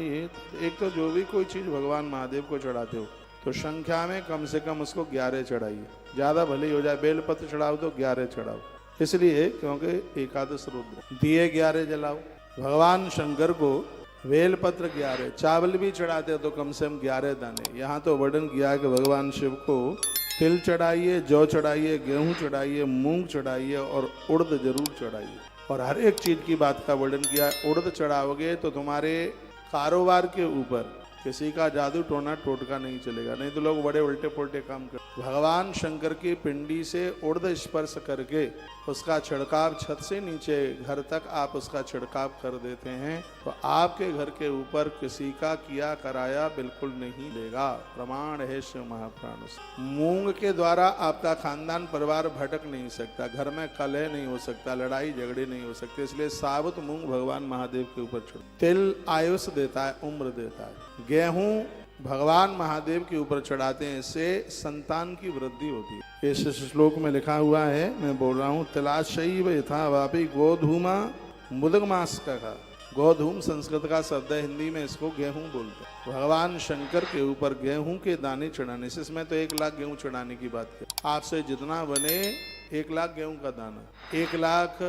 एक तो जो भी कोई चीज भगवान महादेव को चढ़ाते हो तो संख्या में कम से कम उसको 11 चढ़ाइए, ज्यादा भले ही हो जाए। बेलपत्र चढ़ाओ तो 11 चढ़ाओ, इसलिए क्योंकि एकादश रुद्र। दिए 11 जलाओ। भगवान शंकर को बेलपत्र 11, चावल भी चढ़ाते हो तो कम से कम 11 दाने। यहाँ तो वर्णन किया कि भगवान शिव को तिल चढ़ाइए, जौ चढ़ाइए, गेहूं चढ़ाइए, मूंग चढ़ाइए और उड़द जरूर चढ़ाइए। और हर एक चीज की बात का वर्णन किया। उड़द चढ़ाओगे तो तुम्हारे कारोबार के ऊपर किसी का जादू टोना टोटका नहीं चलेगा, नहीं तो लोग बड़े उल्टे पुल्टे काम कर। भगवान शंकर की पिंडी से उड़द स्पर्श करके उसका छिड़काव छत से नीचे घर तक आप उसका छिड़काव कर देते हैं तो आपके घर के ऊपर किसी का किया कराया बिल्कुल नहीं लेगा। प्रमाण है शिव महापुराण से। मूंग के द्वारा आपका खानदान परिवार भटक नहीं सकता, घर में कलह नहीं हो सकता, लड़ाई झगड़े नहीं हो सकते, इसलिए साबुत मूंग भगवान महादेव के ऊपर छोड़। तिल आयुष देता है, उम्र देता है। गेहूं भगवान महादेव के ऊपर चढ़ाते हैं, इससे संतान की वृद्धि होती है। इस श्लोक में लिखा हुआ है, मैं बोल रहा हूँ, तिलाशैव यथा वापी गोधूमा मुदगमास का। गोधूम संस्कृत का शब्द है, हिंदी में इसको गेहूं बोलते हैं। भगवान शंकर के ऊपर गेहूं के दाने चढ़ाने से, इसमें तो 1 लाख गेहूं चढ़ाने की बात है। आपसे जितना बने 1 लाख गेहूं का दाना, 1 लाख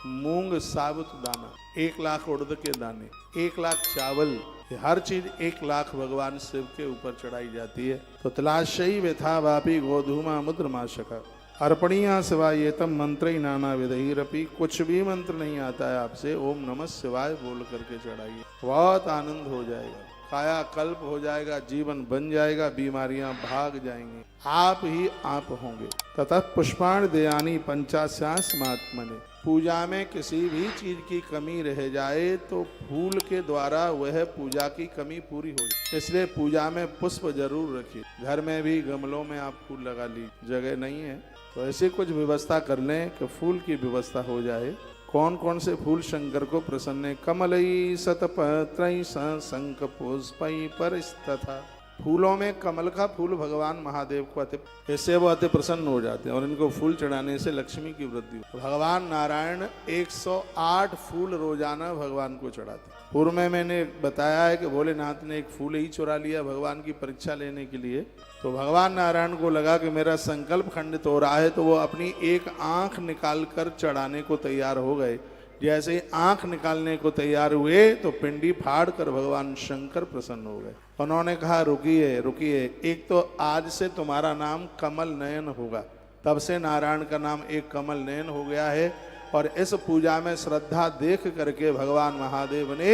मूंग साबुत दाना, 1 लाख उड़द के दाने, 1 लाख चावल, हर चीज 1 लाख भगवान शिव के ऊपर चढ़ाई जाती है। तो तिलाशैव यथा वापी गोधूमा मुद्रमाशका अर्पणीया शिवाय ये तम मंत्र ही नाना विधि। कुछ भी मंत्र नहीं आता है आपसे, ओम नमः शिवाय बोल करके चढ़ाइए, बहुत आनंद हो जाएगा, काया कल्प हो जाएगा, जीवन बन जाएगा, बीमारियां भाग जाएंगी, आप ही आप होंगे। ततः पुष्पाण दयानी पंचास्यास महात्मने। पूजा में किसी भी चीज की कमी रह जाए तो फूल के द्वारा वह पूजा की कमी पूरी हो जाए, इसलिए पूजा में पुष्प जरूर रखिए। घर में भी गमलों में आप फूल लगा लीजिए, जगह नहीं है तो ऐसी कुछ व्यवस्था कर लें कि फूल की व्यवस्था हो जाए। कौन कौन से फूल शंकर को प्रसन्न है? कमलई शतपत्रई शंख पुष्पई परस्तथा। फूलों में कमल का फूल भगवान महादेव को इससे वो अति प्रसन्न हो जाते हैं और इनको फूल चढ़ाने से लक्ष्मी की वृद्धि हो। भगवान नारायण 108 फूल रोजाना भगवान को चढ़ाते। पूर्व में मैंने बताया है कि भोलेनाथ ने एक फूल ही चुरा लिया भगवान की परीक्षा लेने के लिए, तो भगवान नारायण को लगा कि मेरा संकल्प खंडित हो रहा है, तो वो अपनी एक आंख निकाल कर चढ़ाने को तैयार हो गए। जैसे ही आंख निकालने को तैयार हुए तो पिंडी फाड़ कर भगवान शंकर प्रसन्न हो गए। उन्होंने कहा रुकिए रुकिए, एक तो आज से तुम्हारा नाम कमल नयन होगा। तब से नारायण का नाम एक कमल नयन हो गया है। और इस पूजा में श्रद्धा देख करके भगवान महादेव ने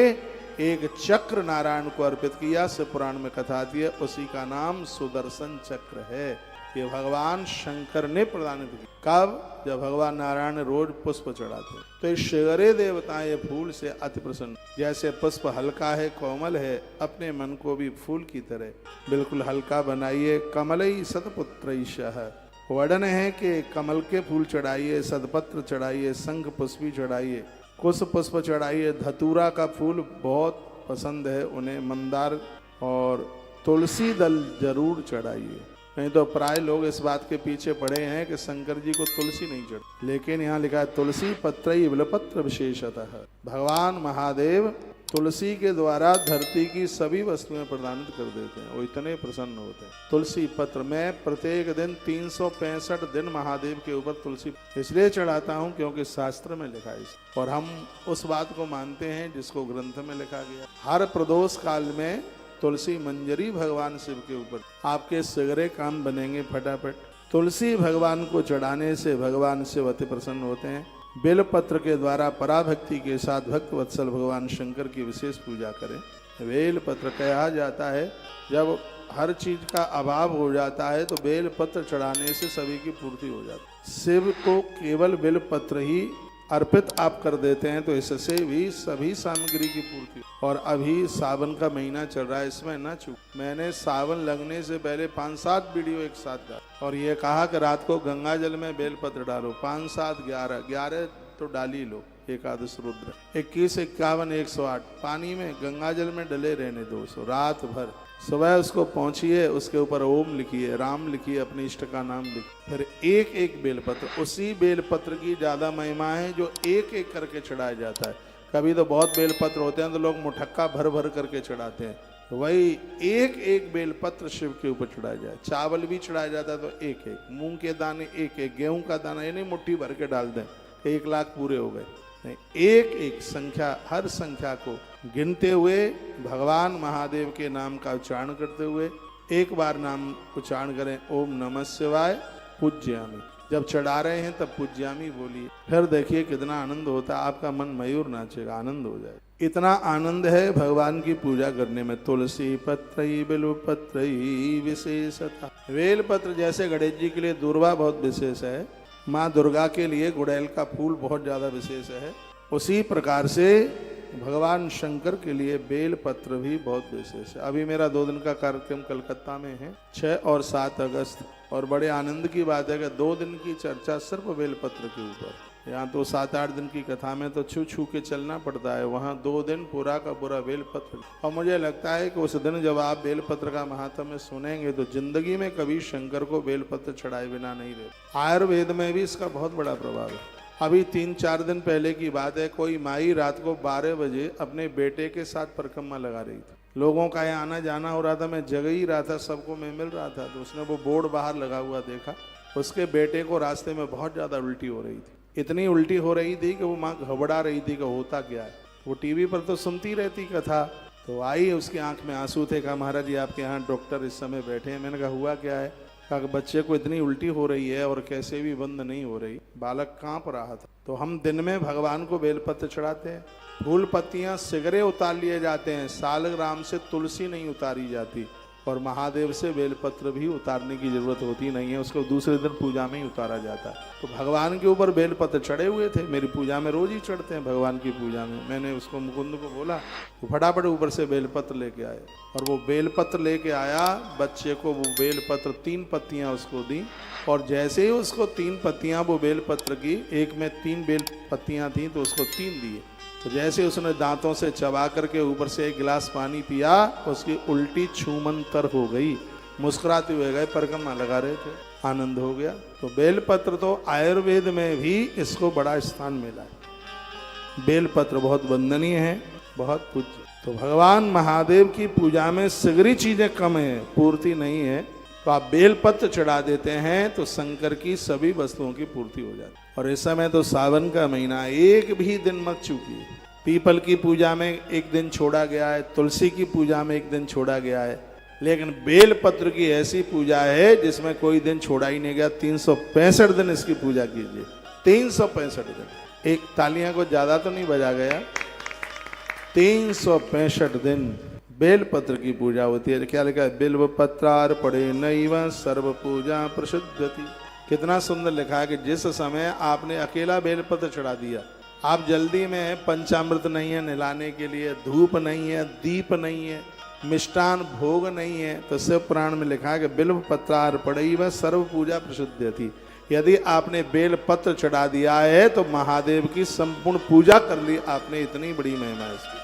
एक चक्र नारायण को अर्पित किया। शिव पुराण में कथा आती है, उसी का नाम सुदर्शन चक्र है। ये भगवान शंकर ने प्रदान किया। कब? जब भगवान नारायण रोज पुष्प चढ़ाते। तो ये शिवरे देवताएं ये फूल से अति प्रसन्न। जैसे पुष्प हल्का है, कोमल है, अपने मन को भी फूल की तरह बिल्कुल हल्का बनाइए। कमलई शतपुत्रैषः। वर्णन है कि कमल के फूल चढ़ाइए, सदपत्र चढ़ाइए, शंख पुष्पी चढ़ाइए, कुश पुष्प चढ़ाइए। धतूरा का फूल बहुत पसंद है उन्हें, मंदार और तुलसी दल जरूर चढ़ाइए। नहीं तो प्राय लोग इस बात के पीछे पड़े हैं कि शंकर जी को तुलसी नहीं चढ़, लेकिन यहाँ लिखा है तुलसी पत्रई बिल्वपत्र विशेषतः। भगवान महादेव तुलसी के द्वारा धरती की सभी वस्तुएं प्रदान कर देते हैं, वो इतने प्रसन्न होते हैं। तुलसी पत्र में प्रत्येक दिन 365 दिन महादेव के ऊपर तुलसी इसलिए चढ़ाता हूँ क्योंकि शास्त्र में लिखा है, और हम उस बात को मानते हैं जिसको ग्रंथ में लिखा गया। हर प्रदोष काल में तुलसी मंजरी भगवान शिव के ऊपर, आपके सगरे काम बनेंगे फटाफट। तुलसी भगवान को चढ़ाने से भगवान शिव अति प्रसन्न होते हैं। बेलपत्र के द्वारा पराभक्ति के साथ भक्त वत्सल भगवान शंकर की विशेष पूजा करें। बेलपत्र कहा जाता है जब हर चीज का अभाव हो जाता है तो बेलपत्र चढ़ाने से सभी की पूर्ति हो जाती है। शिव को केवल बेलपत्र ही अर्पित आप कर देते हैं तो इससे भी सभी सामग्री की पूर्ति। और अभी सावन का महीना चल रहा है, इसमें ना चूक। मैंने सावन लगने से पहले 5-7 वीडियो एक साथ डाला और ये कहा कि रात को गंगा जल में बेलपत्र डालो। 5, 7, 11 तो डाल ही लो। एकादश रुद्र 21, 51, 108 पानी में गंगा जल में डले रहने दो। सो रात भर सुबह उसको पहुंचिए, उसके ऊपर ओम लिखिए, राम लिखिए, अपने इष्ट का नाम लिखिए, फिर एक एक बेलपत्र। उसी बेलपत्र की ज्यादा महिमा है जो एक एक करके चढ़ाया जाता है। कभी तो बहुत बेलपत्र होते हैं तो लोग मुठक्का भर भर करके चढ़ाते हैं, वही एक एक बेलपत्र शिव के ऊपर चढ़ाया जाए। चावल भी चढ़ाया जाता है तो एक एक, मूंग के दाने एक एक, गेहूं का दाना ये नहीं मुट्ठी भर के डाल दें 1 लाख पूरे हो गए, नहीं, एक एक संख्या, हर संख्या को गिनते हुए भगवान महादेव के नाम का उच्चारण करते हुए एक बार नाम उच्चारण करें, ओम नमः शिवाय पूज्यामि। जब चढ़ा रहे हैं तब पूज्यामि बोलिए, फिर देखिए कितना आनंद होता है, आपका मन मयूर नाचेगा, आनंद हो जाए। इतना आनंद है भगवान की पूजा करने में। तुलसी पत्रई बिल्व पत्रई विशेषता, वेल पत्र जैसे गणेश जी के लिए दूर्वा बहुत विशेष है, माँ दुर्गा के लिए गुड़ैल का फूल बहुत ज्यादा विशेष है, उसी प्रकार से भगवान शंकर के लिए बेल पत्र भी बहुत विशेष है। अभी मेरा 2 दिन का कार्यक्रम कलकत्ता में है 6 और 7 अगस्त, और बड़े आनंद की बात है कि 2 दिन की चर्चा सिर्फ बेल पत्र के ऊपर। यहाँ तो 7-8 दिन की कथा में तो छू छू के चलना पड़ता है, वहाँ 2 दिन पूरा का पूरा बेल पत्र। और मुझे लगता है कि उस दिन जब आप बेल पत्र का महात्म्य सुनेंगे तो जिंदगी में कभी शंकर को बेल पत्र चढ़ाए बिना नहीं रहे। आयुर्वेद में भी इसका बहुत बड़ा प्रभाव है। अभी 3-4 दिन पहले की बात है, कोई माई रात को 12 बजे अपने बेटे के साथ परिक्रमा लगा रही थी। लोगों का यहाँ आना जाना हो रहा था, मैं जगह ही रहा था, सबको मैं मिल रहा था, तो उसने वो बोर्ड बाहर लगा हुआ देखा, उसके बेटे को रास्ते में बहुत ज़्यादा उल्टी हो रही थी। इतनी उल्टी हो रही थी कि वो माँ घबरा रही थी कि होता क्या है। वो टीवी पर तो सुनती रहती कथा, तो आई, उसकी आंख में आंसू थे। कहा महाराज जी आपके यहाँ डॉक्टर इस समय बैठे हैं। मैंने कहा हुआ क्या है? कहा बच्चे को इतनी उल्टी हो रही है और कैसे भी बंद नहीं हो रही, बालक कांप रहा था। तो हम दिन में भगवान को बेलपत्र चढ़ाते हैं, फूल पत्तियां सिगरे उतार लिए जाते हैं, सालग्राम से तुलसी नहीं उतारी जाती, और महादेव से बेलपत्र भी उतारने की जरूरत होती नहीं है, उसको दूसरे दिन पूजा में ही उतारा जाता है। तो भगवान के ऊपर बेलपत्र चढ़े हुए थे, मेरी पूजा में रोज ही चढ़ते हैं भगवान की पूजा में। मैंने उसको मुकुंद को बोला तो फटाफट ऊपर से बेलपत्र लेके आए, और वो बेलपत्र लेके आया, बच्चे को वो बेलपत्र 3 पत्तियां उसको दी, और जैसे ही उसको 3 पत्तियां वो बेलपत्र की, एक में 3 बेल पत्तियां थी तो उसको 3 दिए। तो जैसे उसने दांतों से चबा करके ऊपर से 1 गिलास पानी पिया, उसकी उल्टी छूमंतर हो गई, मुस्कुराते हुए गए, परिक्रमा लगा रहे थे, आनंद हो गया। तो बेलपत्र तो आयुर्वेद में भी इसको बड़ा स्थान मिला है। बेलपत्र बहुत वंदनीय है, बहुत पूज्य। तो भगवान महादेव की पूजा में सिगरी चीजें कम है, पूर्ति नहीं है, तो आप बेलपत्र चढ़ा देते हैं तो शंकर की सभी वस्तुओं की पूर्ति हो जाती है। और इस समय तो सावन का महीना, एक भी दिन मत चूकिए। पीपल की पूजा में 1 दिन छोड़ा गया है, तुलसी की पूजा में 1 दिन छोड़ा गया है, लेकिन बेलपत्र की ऐसी पूजा है जिसमें कोई दिन छोड़ा ही नहीं गया। 365 दिन इसकी पूजा कीजिए, 365 दिन। एक तालियां को ज्यादा तो नहीं बजा गया, 365 दिन बेलपत्र की पूजा होती है। क्या लिखा है? बिल्व पत्रार पड़े नैव सर्व पूजा प्रसिद्धति। कितना सुंदर लिखा है कि जिस समय आपने अकेला बेलपत्र चढ़ा दिया, आप जल्दी में, पंचामृत नहीं है निलाने के लिए, धूप नहीं है, दीप नहीं है, मिष्टान भोग नहीं है, तो शिव पुराण में लिखा है कि बिल्व पत्रार पड़ई व सर्व पूजा प्रसिद्धति। यदि आपने बेलपत्र चढ़ा दिया है तो महादेव की संपूर्ण पूजा कर ली आपने, इतनी बड़ी महिमा है इसकी।